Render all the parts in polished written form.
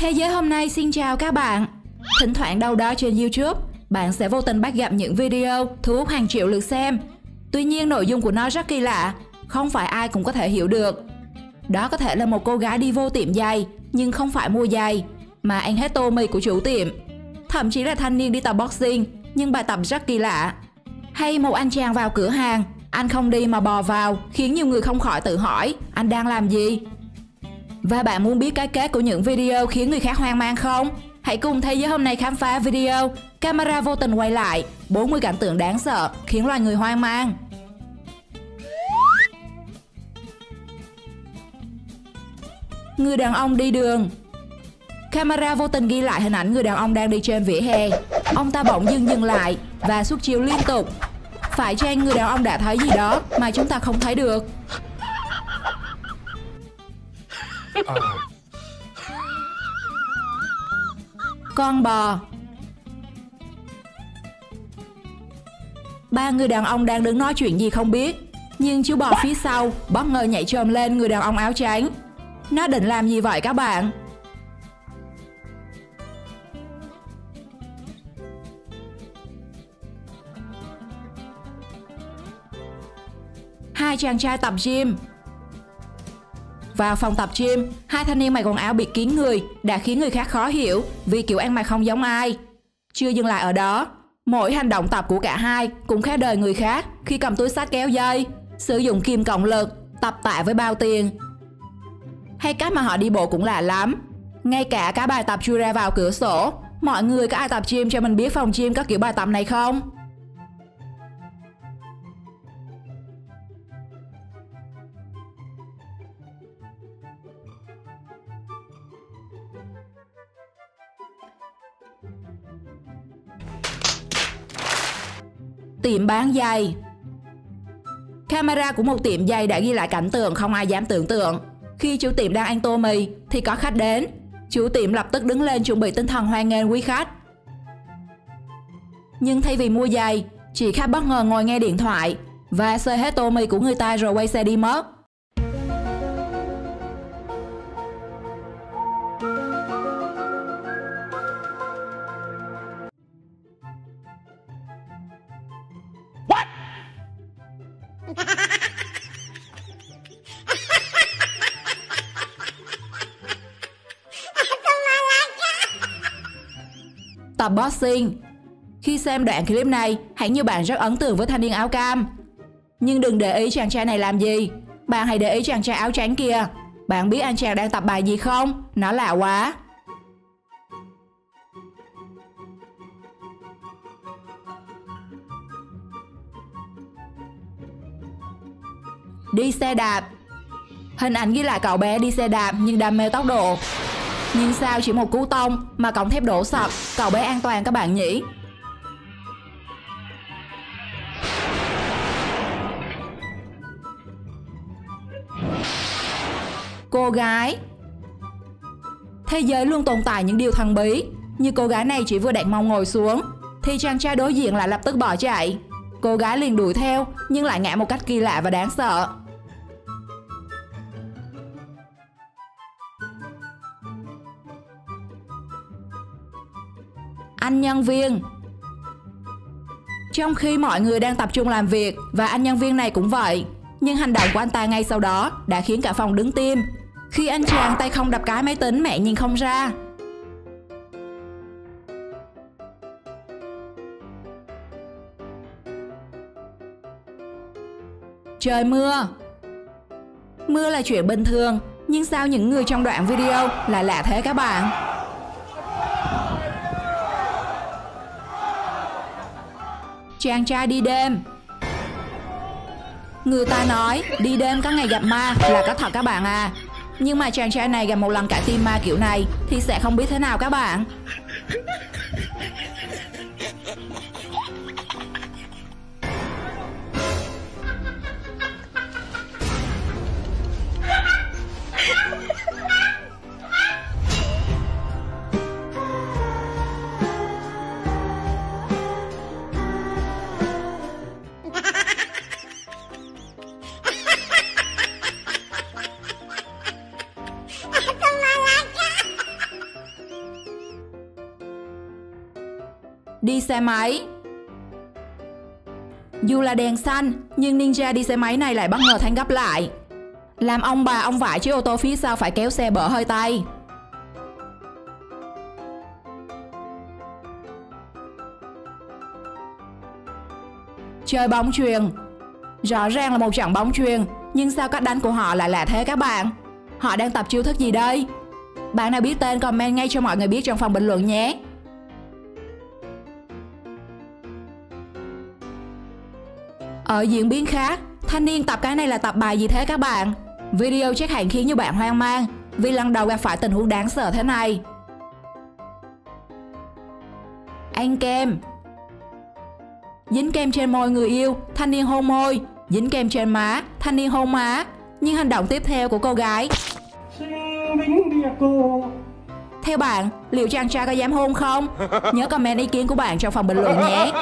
Thế giới hôm nay xin chào các bạn. Thỉnh thoảng đâu đó trên YouTube, bạn sẽ vô tình bắt gặp những video thu hút hàng triệu lượt xem. Tuy nhiên nội dung của nó rất kỳ lạ, không phải ai cũng có thể hiểu được. Đó có thể là một cô gái đi vô tiệm giày nhưng không phải mua giày, mà ăn hết tô mì của chủ tiệm. Thậm chí là thanh niên đi tập boxing nhưng bài tập rất kỳ lạ. Hay một anh chàng vào cửa hàng, anh không đi mà bò vào, khiến nhiều người không khỏi tự hỏi anh đang làm gì. Và bạn muốn biết cái kết của những video khiến người khác hoang mang không? Hãy cùng Thế giới hôm nay khám phá video camera vô tình quay lại 40 cảnh tượng đáng sợ khiến loài người hoang mang. Người đàn ông đi đường. Camera vô tình ghi lại hình ảnh người đàn ông đang đi trên vỉa hè. Ông ta bỗng dưng dừng lại và xuất chiếu liên tục. Phải chăng người đàn ông đã thấy gì đó mà chúng ta không thấy được? Con bò. Ba người đàn ông đang đứng nói chuyện gì không biết, nhưng chú bò phía sau bất ngờ nhảy chồm lên người đàn ông áo trắng. Nó định làm gì vậy các bạn? Hai chàng trai tập gym. Vào phòng tập gym, hai thanh niên mặc quần áo bịt kín người đã khiến người khác khó hiểu vì kiểu ăn mặc không giống ai. Chưa dừng lại ở đó, mỗi hành động tập của cả hai cũng khác đời người khác khi cầm túi xách kéo dây, sử dụng kìm cộng lực, tập tạ với bao tiền. Hay cách mà họ đi bộ cũng lạ lắm. Ngay cả cái bài tập chui ra vào cửa sổ. Mọi người có ai tập gym cho mình biết phòng gym có kiểu bài tập này không? Tiệm bán giày. Camera của một tiệm giày đã ghi lại cảnh tượng không ai dám tưởng tượng. Khi chủ tiệm đang ăn tô mì thì có khách đến. Chủ tiệm lập tức đứng lên chuẩn bị tinh thần hoan nghênh quý khách. Nhưng thay vì mua giày, chị khách bất ngờ ngồi nghe điện thoại và xơi hết tô mì của người ta rồi quay xe đi mất. Tập boxing. Khi xem đoạn clip này, hẳn như bạn rất ấn tượng với thanh niên áo cam. Nhưng đừng để ý chàng trai này làm gì. Bạn hãy để ý chàng trai áo trắng kia. Bạn biết anh chàng đang tập bài gì không? Nó lạ quá. Đi xe đạp. Hình ảnh ghi lại cậu bé đi xe đạp nhưng đam mê tốc độ. Nhưng sao chỉ một cú tông mà cổng thép đổ sập, cậu bé an toàn các bạn nhỉ? Cô gái. Thế giới luôn tồn tại những điều thần bí. Như cô gái này chỉ vừa đặt mông ngồi xuống thì chàng trai đối diện lại lập tức bỏ chạy. Cô gái liền đuổi theo nhưng lại ngã một cách kỳ lạ và đáng sợ. Anh nhân viên. Trong khi mọi người đang tập trung làm việc và anh nhân viên này cũng vậy, nhưng hành động của anh ta ngay sau đó đã khiến cả phòng đứng tim. Khi anh chàng tay không đập cái máy tính mẹ nhìn không ra. Trời mưa. Mưa là chuyện bình thường, nhưng sao những người trong đoạn video lại lạ thế các bạn? Chàng trai đi đêm. Người ta nói đi đêm có ngày gặp ma là có thật các bạn à. Nhưng mà chàng trai này gặp một lần cả team ma kiểu này thì sẽ không biết thế nào các bạn. Đi xe máy. Dù là đèn xanh, nhưng ninja đi xe máy này lại bất ngờ phanh gấp lại, làm ông bà ông vải chiếc ô tô phía sau phải kéo xe bở hơi tay. Chơi bóng chuyền. Rõ ràng là một trận bóng chuyền, nhưng sao cách đánh của họ lại lạ thế các bạn? Họ đang tập chiêu thức gì đây? Bạn nào biết tên comment ngay cho mọi người biết trong phần bình luận nhé. Ở diễn biến khác, thanh niên tập cái này là tập bài gì thế các bạn? Video chắc hẳn khiến nhiều bạn hoang mang vì lần đầu gặp phải tình huống đáng sợ thế này. Ăn kem. Dính kem trên môi người yêu, thanh niên hôn môi. Dính kem trên má, thanh niên hôn má. Nhưng hành động tiếp theo của cô gái, theo bạn, liệu chàng trai có dám hôn không? Nhớ comment ý kiến của bạn trong phần bình luận nhé.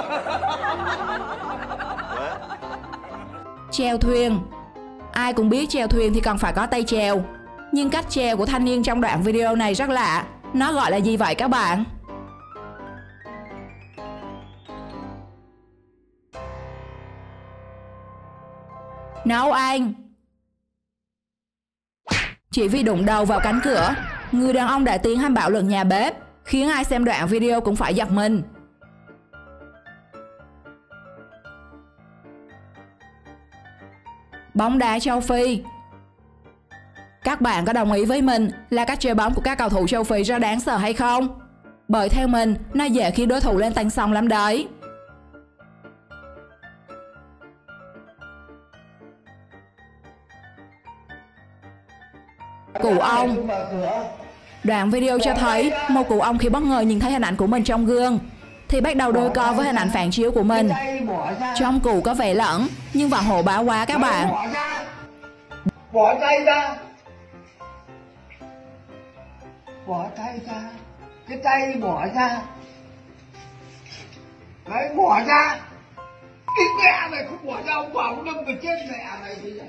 Chèo thuyền. Ai cũng biết chèo thuyền thì cần phải có tay chèo, nhưng cách chèo của thanh niên trong đoạn video này rất lạ. Nó gọi là gì vậy các bạn? Nấu ăn. Chỉ vì đụng đầu vào cánh cửa, người đàn ông đã tiến hành bạo lực nhà bếp, khiến ai xem đoạn video cũng phải giật mình. Bóng đá châu Phi. Các bạn có đồng ý với mình là cách chơi bóng của các cầu thủ châu Phi rất đáng sợ hay không? Bởi theo mình, nó dễ khiến đối thủ lên tanh sông lắm đấy. Cụ ông. Đoạn video cho thấy một cụ ông khi bất ngờ nhìn thấy hình ảnh của mình trong gương thì bắt đầu đôi co với hình ảnh phản chiếu của mình. Trông cụ có vẻ lẫn nhưng vẫn hổ báo quá các bạn. Bỏ tay ra. Bỏ tay ra. Cái tay bỏ ra. Đấy, bỏ ra. Cái mẹ này không bỏ ra, ông bảo ông đâm vào chết mẹ này bây giờ.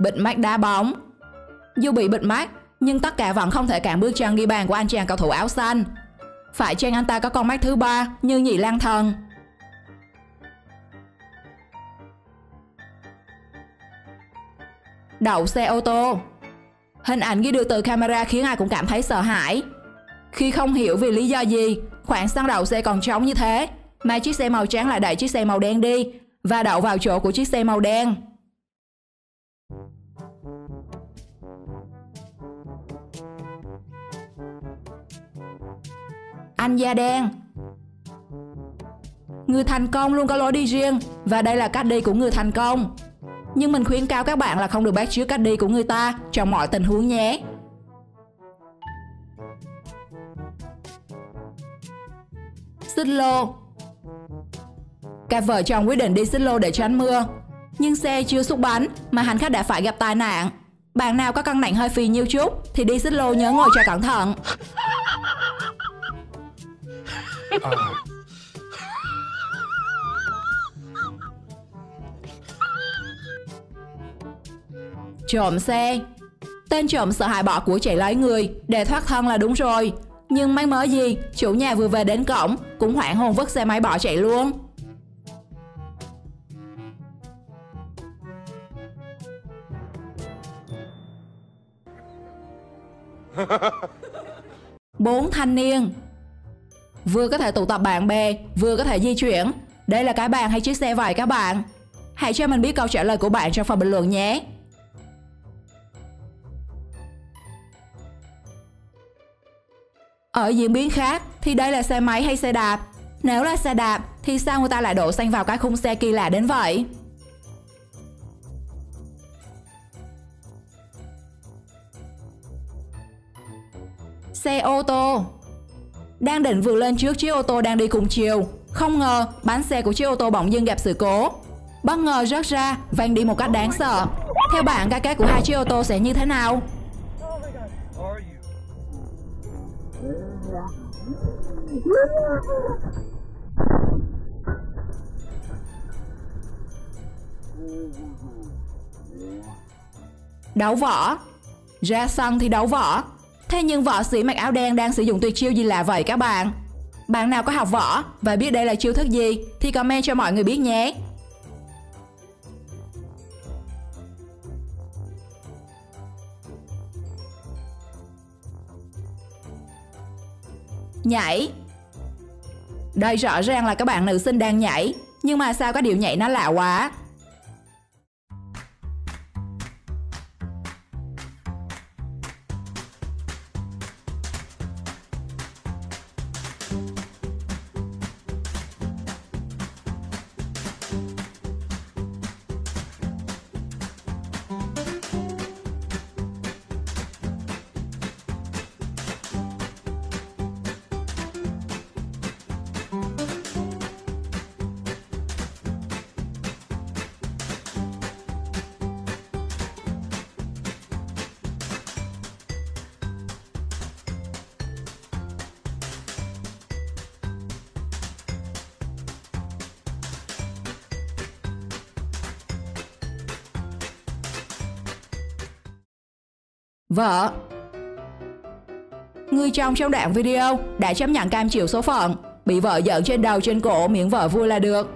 Bịt mắt đá bóng. Dù bị bịt mắt, nhưng tất cả vẫn không thể cản bước chân ghi bàn của anh chàng cầu thủ áo xanh. Phải chăng anh ta có con mắt thứ ba như nhị lang thần? Đậu xe ô tô. Hình ảnh ghi được từ camera khiến ai cũng cảm thấy sợ hãi. Khi không hiểu vì lý do gì, khoảng sân đậu xe còn trống như thế, mà chiếc xe màu trắng lại đẩy chiếc xe màu đen đi và đậu vào chỗ của chiếc xe màu đen. Anh da đen. Người thành công luôn có lối đi riêng, và đây là cách đi của người thành công. Nhưng mình khuyến cáo các bạn là không được bắt chước cách đi của người ta trong mọi tình huống nhé. Xích lô. Các vợ chồng quyết định đi xích lô để tránh mưa, nhưng xe chưa xúc bánh mà hành khách đã phải gặp tai nạn. Bạn nào có cân nặng hơi phì nhiêu chút thì đi xích lô nhớ ngồi cho cẩn thận. Trộm xe. Tên trộm sợ hãi bỏ của chạy lấy người để thoát thân là đúng rồi, nhưng may mớ gì chủ nhà vừa về đến cổng cũng hoảng hồn vứt xe máy bỏ chạy luôn. Bốn thanh niên. Vừa có thể tụ tập bạn bè, vừa có thể di chuyển. Đây là cái bàn hay chiếc xe vậy các bạn? Hãy cho mình biết câu trả lời của bạn trong phần bình luận nhé. Ở diễn biến khác thì đây là xe máy hay xe đạp? Nếu là xe đạp thì sao người ta lại đổ xăng vào cái khung xe kỳ lạ đến vậy? Xe ô tô. Đang định vượt lên trước chiếc ô tô đang đi cùng chiều, không ngờ bánh xe của chiếc ô tô bỗng dưng gặp sự cố, bất ngờ rớt ra, văng đi một cách đáng sợ. Theo bạn, cái kết của hai chiếc ô tô sẽ như thế nào? Đấu võ. Ra sân thì đấu võ. Thế nhưng võ sĩ mặc áo đen đang sử dụng tuyệt chiêu gì lạ vậy các bạn? Bạn nào có học võ và biết đây là chiêu thức gì thì comment cho mọi người biết nhé. Nhảy. Đây rõ ràng là các bạn nữ sinh đang nhảy, nhưng mà sao có điệu nhảy nó lạ quá. Vợ. Người chồng trong đoạn video đã chấp nhận cam chịu số phận, bị vợ giận trên đầu trên cổ miễn vợ vui là được.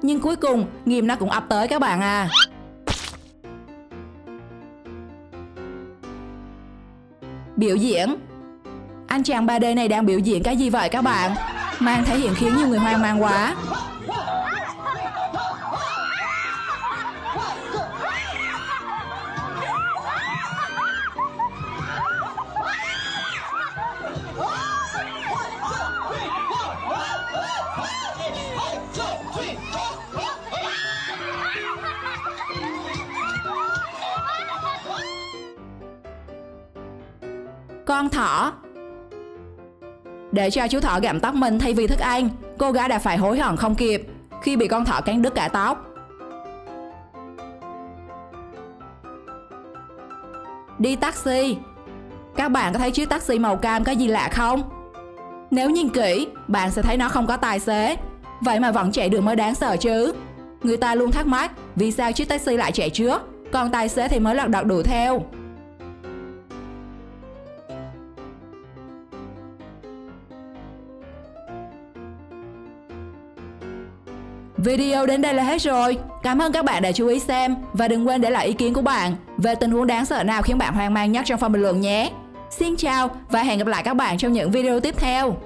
Nhưng cuối cùng Nghiêm nó cũng ập tới các bạn à. Biểu diễn. Anh chàng 3D này đang biểu diễn cái gì vậy các bạn? Màn thể hiện khiến nhiều người hoang mang quá. Con thỏ. Để cho chú thỏ gặm tóc mình thay vì thức ăn, cô gái đã phải hối hận không kịp khi bị con thỏ cắn đứt cả tóc. Đi taxi. Các bạn có thấy chiếc taxi màu cam có gì lạ không? Nếu nhìn kỹ, bạn sẽ thấy nó không có tài xế. Vậy mà vẫn chạy được mới đáng sợ chứ. Người ta luôn thắc mắc vì sao chiếc taxi lại chạy trước, còn tài xế thì mới lật đật đuổi theo. Video đến đây là hết rồi. Cảm ơn các bạn đã chú ý xem và đừng quên để lại ý kiến của bạn về tình huống đáng sợ nào khiến bạn hoang mang nhất trong phần bình luận nhé. Xin chào và hẹn gặp lại các bạn trong những video tiếp theo.